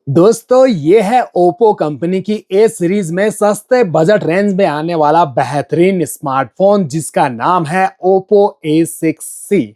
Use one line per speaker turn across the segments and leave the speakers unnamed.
दोस्तों ये है ओप्पो कंपनी की ए सीरीज में सस्ते बजट रेंज में आने वाला बेहतरीन स्मार्टफोन जिसका नाम है ओप्पो A6C।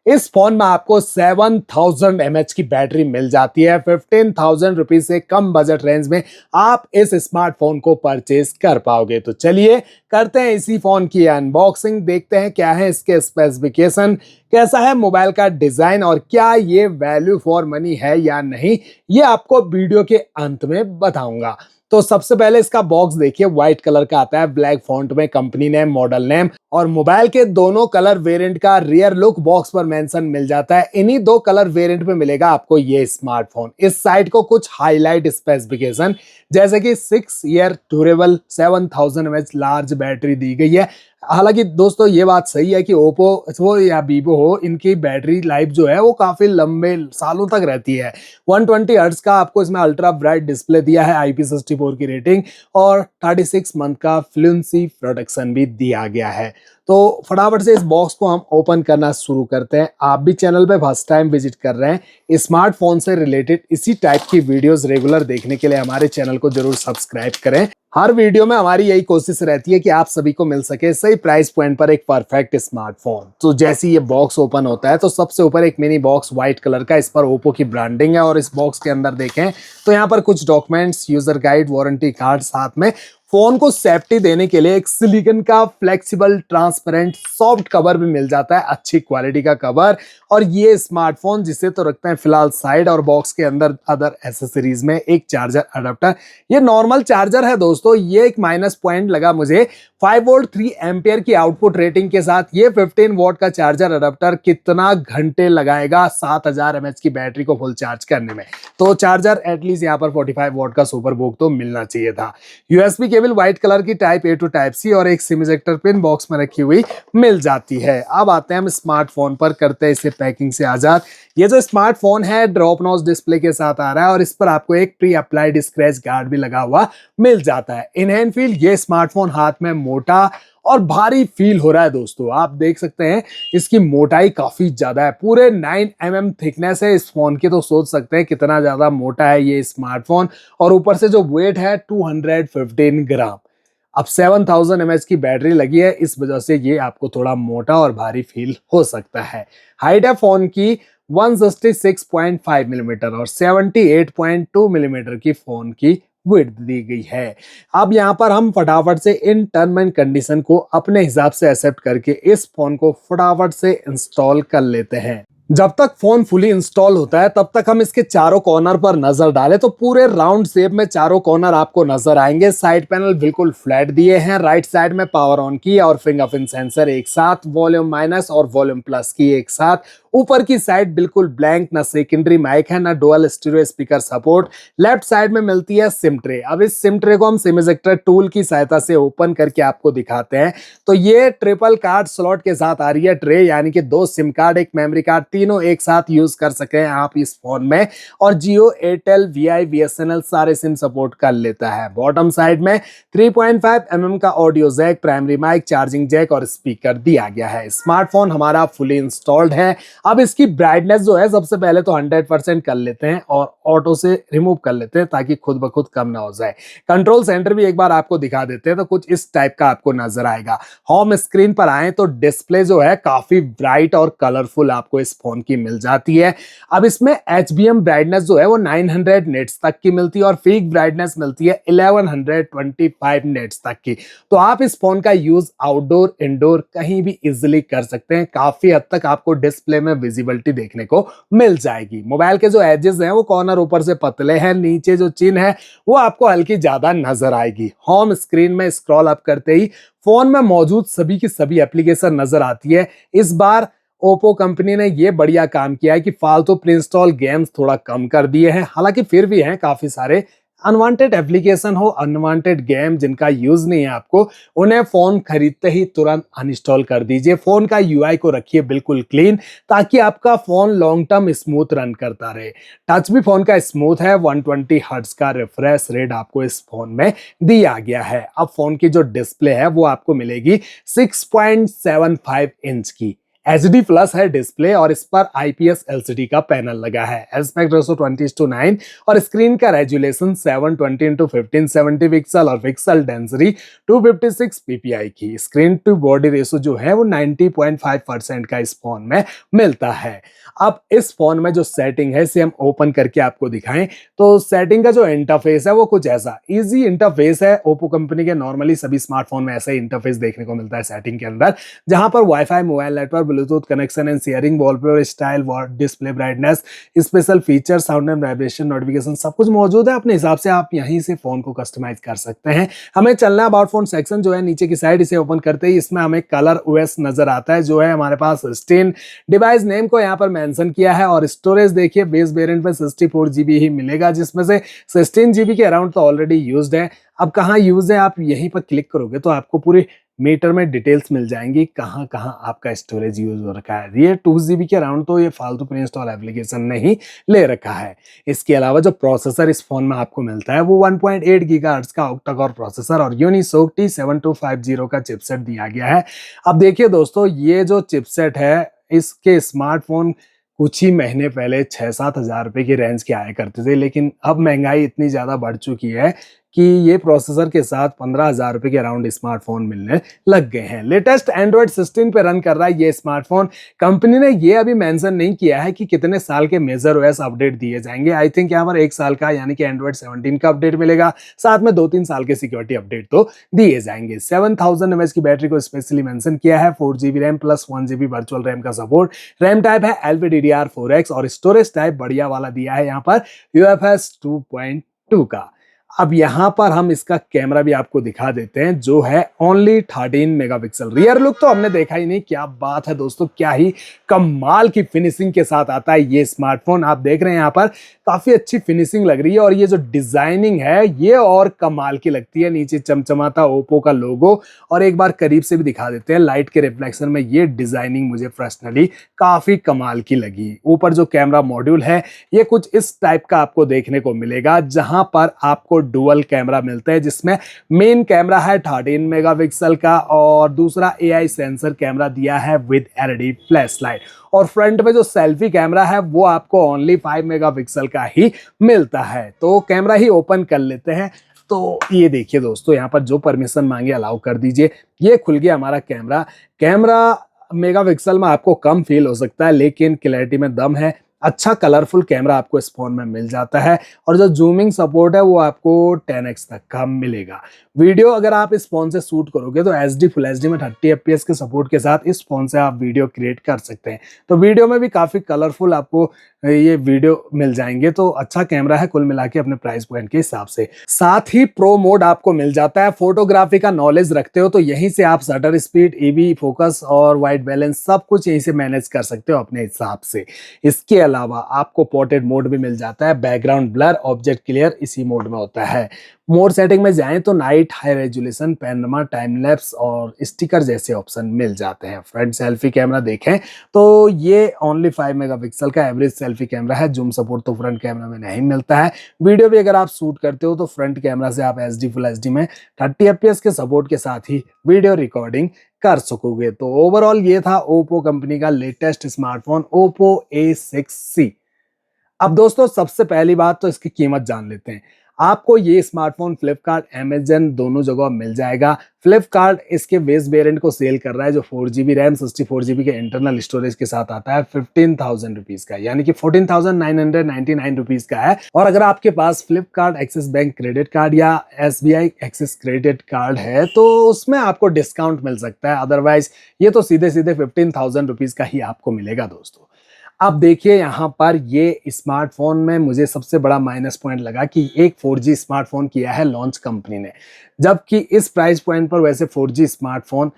इस फोन में आपको 7000 mAh की बैटरी मिल जाती है। 15,000 रुपीज से कम बजट रेंज में आप इस स्मार्टफोन को परचेज कर पाओगे। तो चलिए करते हैं इसी फोन की अनबॉक्सिंग, देखते हैं क्या है इसके स्पेसिफिकेशन, कैसा है मोबाइल का डिजाइन और क्या ये वैल्यू फॉर मनी है या नहीं, ये आपको वीडियो के अंत में बताऊंगा। तो सबसे पहले इसका बॉक्स देखिए, व्हाइट कलर का आता है, ब्लैक फॉन्ट में कंपनी नेम, मॉडल नेम और मोबाइल के दोनों कलर वेरिएंट का रियर लुक बॉक्स पर मेंशन मिल जाता है। इन्हीं दो कलर वेरिएंट में मिलेगा आपको ये स्मार्टफोन। इस साइड को कुछ हाईलाइट स्पेसिफिकेशन जैसे कि 6 year durable 7000 mAh large battery दी गई है। हालांकि दोस्तों ये बात सही है कि ओप्पो हो या वीवो हो, इनकी बैटरी लाइफ जो है वो काफी लंबे सालों तक रहती है। 120 हर्ट्ज का आपको इसमें अल्ट्रा ब्राइट डिस्प्ले दिया है, IP64 की रेटिंग और 36 मंथ का फ्लुएंसी प्रोटेक्शन भी दिया गया है। तो फटाफट से इस बॉक्स को हम ओपन करना शुरू करते हैं। आप भी चैनल पे फर्स्ट टाइम विजिट कर रहे हैं, स्मार्टफोन से रिलेटेड इसी टाइप की वीडियोस रेगुलर देखने के लिए हमारे चैनल को जरूर सब्सक्राइब करें। हर वीडियो में हमारी यही कोशिश रहती है कि आप सभी को मिल सके सही प्राइस पॉइंट पर एक परफेक्ट स्मार्टफोन। तो जैसे ये बॉक्स ओपन होता है तो सबसे ऊपर एक मिनी बॉक्स व्हाइट कलर का, इस पर ओप्पो की ब्रांडिंग है और इस बॉक्स के अंदर देखें तो यहाँ पर कुछ documents, user guide, warranty card, साथ में फोन को सेफ्टी देने के लिए एक सिलिकॉन का फ्लेक्सिबल ट्रांसपेरेंट सॉफ्ट कवर भी मिल जाता है, अच्छी क्वालिटी का कवर। और ये स्मार्टफोन जिसे तो रखते हैं फिलहाल साइड, और बॉक्स के अंदर अदर एसेसरीज में एक चार्जर अडेप्टर। ये नॉर्मल चार्जर है दोस्तों, ये एक माइनस पॉइंट लगा मुझे। 5 वोल्ट 3 एम्पियर की आउटपुट रेटिंग के साथ ये 15 वॉट का चार्जर अडेप्टर कितना घंटे लगाएगा 7000 mAh की बैटरी को फुल चार्ज करने में। तो चार्जर एटलीस्ट यहाँ पर 45 वॉट का सुपर बोक तो मिलना चाहिए था। यूएसबी केबल व्हाइट कलर की type A to type C और एक सिम इजेक्टर पिन बॉक्स में रखी हुई मिल जाती है। अब आते हैं हम स्मार्टफोन पर, करते हैं इसे पैकिंग से आजाद। ये जो स्मार्टफोन है ड्रॉप नॉच डिस्प्ले के साथ आ रहा है और इस पर आपको एक प्री अप्लाइड स्क्रैच गार्ड भी लगा हुआ मिल जाता है। इन हैंड फील, ये स्मार्टफोन हाथ में मोटा और भारी फील हो रहा है दोस्तों। आप देख सकते हैं इसकी मोटाई काफी ज्यादा है, पूरे 9 mm थिकनेस है इस फोन की। तो सोच सकते हैं कितना ज्यादा मोटा है ये स्मार्टफोन। और ऊपर से जो वेट है 215 ग्राम। अब 7000 mAh की बैटरी लगी है, इस वजह से ये आपको थोड़ा मोटा और भारी फील हो सकता है। हाइट है फोन की 166.5 मिलीमीटर और 78.2 मिलीमीटर की फोन की विड्थ दी गई है। अब यहाँ पर हम फटाफट से इन टर्म एंड कंडीशन को अपने हिसाब से एक्सेप्ट करके इस फोन को फटाफट से इंस्टॉल कर लेते हैं। जब तक फोन फुली इंस्टॉल होता है तब तक हम इसके चारों कॉर्नर पर नजर डालें तो पूरे राउंड शेप में चारों कॉर्नर आपको नजर आएंगे। साइड पैनल बिल्कुल फ्लैट दिए हैं। राइट साइड में पावर ऑन की और फिंगरप्रिंट सेंसर एक साथ, वॉल्यूम माइनस और वॉल्यूम प्लस की एक साथ। ऊपर की साइड बिल्कुल ब्लैंक, ना सेकेंडरी माइक है ना dual stereo speaker support. Left side में मिलती है सिम ट्रे। अब इस सिम ट्रे को हम सिम इजेक्टर टूल की सहायता से ओपन करके आपको दिखाते हैं। तो ये ट्रिपल कार्ड स्लॉट के साथ आ रही है ट्रे, यानी कि 2 सिम कार्ड, एक मेमोरी कार्ड, तीनों एक साथ यूज कर सके आप इस फोन में। और जियो, एयरटेल, वीआई, बीएसएनएल सारे सिम सपोर्ट कर लेता है। बॉटम साइड में 3.5 mm का audio jack, primary mic, charging jack और स्पीकर दिया गया है। स्मार्टफोन हमारा फुली इंस्टॉल्ड है। अब इसकी ब्राइटनेस जो है सबसे पहले तो 100% कर लेते हैं और ऑटो से रिमूव कर लेते हैं ताकि खुद ब खुद कम ना हो जाए। कंट्रोल सेंटर भी एक बार आपको दिखा देते हैं तो कुछ इस टाइप का आपको नजर आएगा। होम स्क्रीन पर आए तो डिस्प्ले जो है काफी ब्राइट और कलरफुल आपको इस फोन की मिल जाती है। अब इसमें HBM ब्राइटनेस जो है वो 900 नेट्स तक की मिलती है और पीक ब्राइटनेस मिलती है 1125 नेट्स तक की। तो आप इस फोन का यूज आउटडोर, इंडोर कहीं भी इजिली कर सकते हैं। काफी हद तक आपको डिस्प्ले में विजिबिलिटी देखने को मिल जाएगी। मोबाइल के जो एजेस हैं वो कॉर्नर ऊपर से पतले हैं, नीचे जो चिन्ह है वो आपको हल्की ज्यादा नजर आएगी। होम स्क्रीन में स्क्रॉल अप करते ही फोन में मौजूद सभी की सभी एप्लीकेशन नजर आती है। इस बार ओप्पो कंपनी ने ये बढ़िया काम किया है कि फालतू प्री इंस्टॉल गेम्स थोड़ा कम कर दिए हैं। हालांकि फिर भी हैं काफी सारे अनवांटेड एप्लीकेशन हो, अनवांटेड गेम जिनका यूज नहीं है आपको, उन्हें फोन खरीदते ही तुरंत अनइंस्टॉल कर दीजिए। फोन का यूआई को रखिए बिल्कुल क्लीन ताकि आपका phone long term smooth run करता रहे। टच भी फोन का स्मूथ है। 120 हर्ट्ज का रिफ्रेश रेट आपको इस फोन में दिया गया है। अब फोन की जो डिस्प्ले है वो आपको मिलेगी 6.75 इंच की। HD प्लस है डिस्प्ले और इस पर IPS LCD का पैनल लगा है। एस्पेक्ट रेशो 20:9 और स्क्रीन का रेजुलेशन 720x1570 पिक्सल और पिक्सल डेंसिटी 256 ppi की। स्क्रीन टू बॉडी रेशो जो है वो 90.5% का इस फोन में मिलता है। अब इस फोन में जो सेटिंग है इसे हम ओपन करके आपको दिखाएं तो सेटिंग का जो इंटरफेस है वो कुछ ऐसा इजी इंटरफेस है। ओप्पो कंपनी के नॉर्मली सभी स्मार्टफोन में ऐसा ही इंटरफेस देखने को मिलता है सेटिंग के अंदर, जहां पर wifi, mobile network, Bluetooth connection and sharing, wallpaper style, display brightness, special feature, sound and vibration, notification सब कुछ मौजूद है। अपने हिसाब से आप यहीं से फोन को कस्टमाइज कर सकते हैं। हमें चलना है अबाउट फोन सेक्शन जो है नीचे की साइड। इसे ओपन करते ही इसमें हमें कलर OS नजर आता है जो है हमारे पास 16। डिवाइस नेम को यहाँ पर मेंशन किया है और स्टोरेज देखिए बेस वेरिएंट में 64 GB ही मिलेगा, जिसमें से 16 GB के अराउंड तो ऑलरेडी यूज्ड है। अब कहाँ यूज है, आप यहीं पर क्लिक करोगे तो आपको पूरी मीटर में डिटेल्स मिल जाएंगी कहाँ कहाँ आपका स्टोरेज यूज हो रखा है। ये 2 GB के अराउंड तो ये फालतू प्री इंस्टॉल एप्लीकेशन नहीं ले रखा है। इसके अलावा जो प्रोसेसर इस फोन में आपको मिलता है वो 1.8 GHz का ऑक्टा कोर प्रोसेसर और यूनिसोक T7250 का चिपसेट दिया गया है। अब देखिए दोस्तों, ये जो चिपसेट है इसके स्मार्टफोन कुछ ही महीने पहले 6-7 हज़ार रुपए की रेंज के आया करते थे, लेकिन अब महंगाई इतनी ज़्यादा बढ़ चुकी है कि ये प्रोसेसर के साथ 15,000 रुपए के अराउंड स्मार्टफोन मिलने लग गए हैं। लेटेस्ट एंड्रॉइड 16 पे रन कर रहा है ये स्मार्टफोन। कंपनी ने ये अभी मेंशन नहीं किया है कि कितने साल के मेजर OS अपडेट दिए जाएंगे। आई थिंक यहाँ पर 1 साल का यानी कि एंड्रॉइड 17 का अपडेट मिलेगा, साथ में 2-3 साल के सिक्योरिटी अपडेट तो दिए जाएंगे। 7000 mAh की बैटरी को स्पेशली मेंशन किया है। 4GB RAM plus 1GB virtual RAM का सपोर्ट। रैम टाइप है LPDDR4X और स्टोरेज टाइप बढ़िया वाला दिया है यहाँ पर UFS 2.2 का। अब यहाँ पर हम इसका कैमरा भी आपको दिखा देते हैं जो है ओनली 13 मेगापिक्सल। रियर लुक तो हमने देखा ही नहीं, क्या बात है दोस्तों, क्या ही कमाल की फिनिशिंग के साथ आता है ये स्मार्टफोन। आप देख रहे हैं यहाँ पर काफी अच्छी फिनिशिंग लग रही है और ये जो डिजाइनिंग है ये और कमाल की लगती है। नीचे चमचमाता ओप्पो का लोगो और एक बार करीब से भी दिखा देते हैं लाइट के रिफ्लेक्शन में। ये डिजाइनिंग मुझे पर्सनली काफी कमाल की लगी। ऊपर जो कैमरा मॉड्यूल है ये कुछ इस टाइप का आपको देखने को मिलेगा, जहां पर आपको डुअल कैमरा मिलते हैं, जिसमें मेन कैमरा है 13 मेगापिक्सल का और दूसरा AI सेंसर कैमरा दिया है विद LED फ्लैश लाइट। और फ्रंट में जो सेल्फी कैमरा है वो आपको ओनली 5 मेगापिक्सल का ही मिलता है। तो कैमरा ही ओपन कर लेते हैं। तो ये देखिए दोस्तों, यहाँ पर जो परमिशन मांगे अलाउ कर दीजिए। ये खुल गया हमारा कैमरा मेगापिक्सल में आपको कम फील हो सकता है, लेकिन क्लैरिटी में दम है। अच्छा कलरफुल कैमरा आपको इस फोन में मिल जाता है और जो जूमिंग सपोर्ट है वो आपको 10x तक का मिलेगा। वीडियो अगर आप इस फोन से शूट करोगे तो HD फुल HD में 30 FPS के सपोर्ट के साथ इस फोन से आप वीडियो क्रिएट कर सकते हैं। तो वीडियो में भी काफी कलरफुल आपको ये वीडियो मिल जाएंगे। तो अच्छा कैमरा है कुल मिला के अपने प्राइस पॉइंट के हिसाब से। साथ ही प्रो मोड आपको मिल जाता है। फोटोग्राफी का नॉलेज रखते हो तो यहीं से आप शटर स्पीड, EB फोकस और वाइट बैलेंस सब कुछ यहीं से मैनेज कर सकते हो अपने हिसाब से। इसके अलावा आपको पोर्ट्रेट मोड भी मिल जाता है। बैकग्राउंड ब्लर, ऑब्जेक्ट क्लियर इसी मोड में होता है। मोड सेटिंग में जाएं तो night, high resolution, panorama, time lapse और स्टिकर जैसे ऑप्शन मिल जाते हैं। फ्रंट सेल्फी कैमरा देखें तो ये ओनली 5 मेगापिक्सल का एवरेज सेल्फी कैमरा है। जूम सपोर्ट तो फ्रंट कैमरा में नहीं मिलता है। वीडियो भी अगर आप शूट करते हो तो फ्रंट कैमरा से आप HD फुल HD में 30 FPS के सपोर्ट के साथ ही वीडियो रिकॉर्डिंग कर सकोगे। तो ओवरऑल ये था ओप्पो कंपनी का लेटेस्ट स्मार्टफोन ओप्पो A6C। अब दोस्तों सबसे पहली बात तो इसकी कीमत जान लेते हैं। आपको ये स्मार्टफोन फ्लिपकार्ट, अमेजन दोनों जगह मिल जाएगा। फ्लिपकार्ट इसके बेस वेरिएंट को सेल कर रहा है जो 4GB रैम 64GB के इंटरनल स्टोरेज के साथ आता है 15,000 रुपीज का, यानी कि 14,999 रुपीज का है। और अगर आपके पास Flipkart Axis bank credit card या SBI एक्सिस क्रेडिट कार्ड है तो उसमें आपको डिस्काउंट मिल सकता है। अदरवाइज ये तो सीधे सीधे 15,000 रुपीज का ही आपको मिलेगा दोस्तों। अब देखिए यहाँ पर ये स्मार्टफोन में मुझे सबसे बड़ा माइनस पॉइंट लगा कि एक 4G स्मार्टफोन किया है लॉन्च कंपनी ने, जबकि इस प्राइस पॉइंट पर वैसे 4G स्मार्टफोन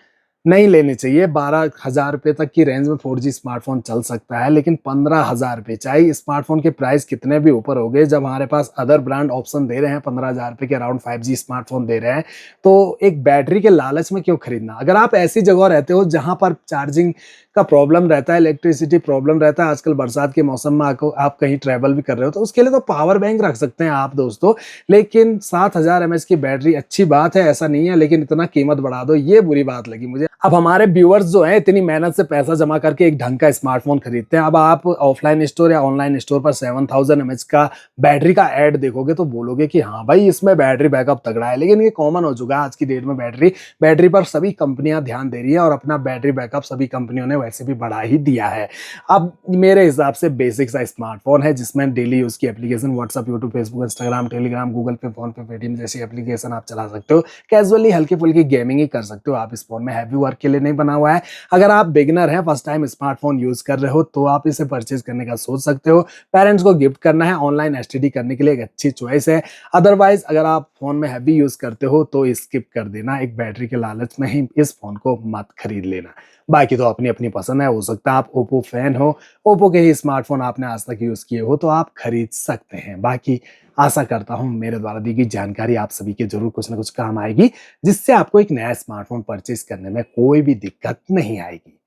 नहीं लेने चाहिए। 12,000 रुपये तक की रेंज में 4G स्मार्टफोन चल सकता है, लेकिन 15,000 रुपये चाहिए। स्मार्टफोन के प्राइस कितने भी ऊपर हो गए, जब हमारे पास अदर ब्रांड ऑप्शन दे रहे हैं 15,000 रुपये के अराउंड 5G स्मार्टफोन दे रहे हैं, तो एक बैटरी के लालच में क्यों खरीदना। अगर आप ऐसी जगह रहते हो जहां पर चार्जिंग का प्रॉब्लम रहता है, इलेक्ट्रिसिटी प्रॉब्लम रहता है। आजकल बरसात के मौसम में आप कहीं ट्रैवल भी कर रहे हो तो उसके लिए तो पावर बैंक रख सकते हैं आप दोस्तों। लेकिन 7000 एमएच की बैटरी अच्छी बात है, ऐसा नहीं है, लेकिन इतना कीमत बढ़ा दो, ये बुरी बात लगी मुझे। अब हमारे व्यूअर्स जो हैं इतनी मेहनत से पैसा जमा करके एक ढंग का स्मार्टफोन खरीदते हैं। अब आप ऑफलाइन स्टोर या ऑनलाइन स्टोर पर 7000 एमएच का बैटरी का ऐड देखोगे तो बोलोगे कि हाँ भाई इसमें बैटरी बैकअप तगड़ा है। लेकिन ये कॉमन हो चुका है आज की डेट में, बैटरी पर सभी कंपनियां ध्यान दे रही है और अपना बैटरी बैकअप सभी कंपनियों ने वैसे भी बढ़ा ही दिया है। अब मेरे हिसाब से बेसिक सा स्मार्टफोन है जिसमें डेली यूज की application WhatsApp, YouTube, Facebook, Instagram, Telegram, Google पे, फोन पे, पेटीएम जैसी एप्लीकेशन आप चला सकते हो। कैजुअली हल्की फुल्की गेमिंग ही कर सकते हो आप इस फोन में, हैवी वर्क के लिए नहीं बना हुआ है। अगर आप बिगिनर हैं, फर्स्ट टाइम स्मार्टफोन यूज कर रहे हो तो आप इसे परचेज करने का सोच सकते हो। पेरेंट्स को गिफ्ट करना है, ऑनलाइन एसटीडी करने के लिए एक अच्छी चॉइस है। अदरवाइज अगर आप फोन में हैवी यूज करते हो तो स्किप कर देना, एक बैटरी के लालच में ही इस फोन को मत खरीद लेना। बाकी तो अपनी अपनी पसंद है, हो सकता है आप ओप्पो फैन हो, ओप्पो के ही स्मार्टफोन आपने आज तक यूज किए हो तो आप खरीद सकते हैं। बाकी आशा करता हूं मेरे द्वारा दी गई जानकारी आप सभी के जरूर कुछ ना कुछ काम आएगी, जिससे आपको एक नया स्मार्टफोन परचेज करने में कोई भी दिक्कत नहीं आएगी।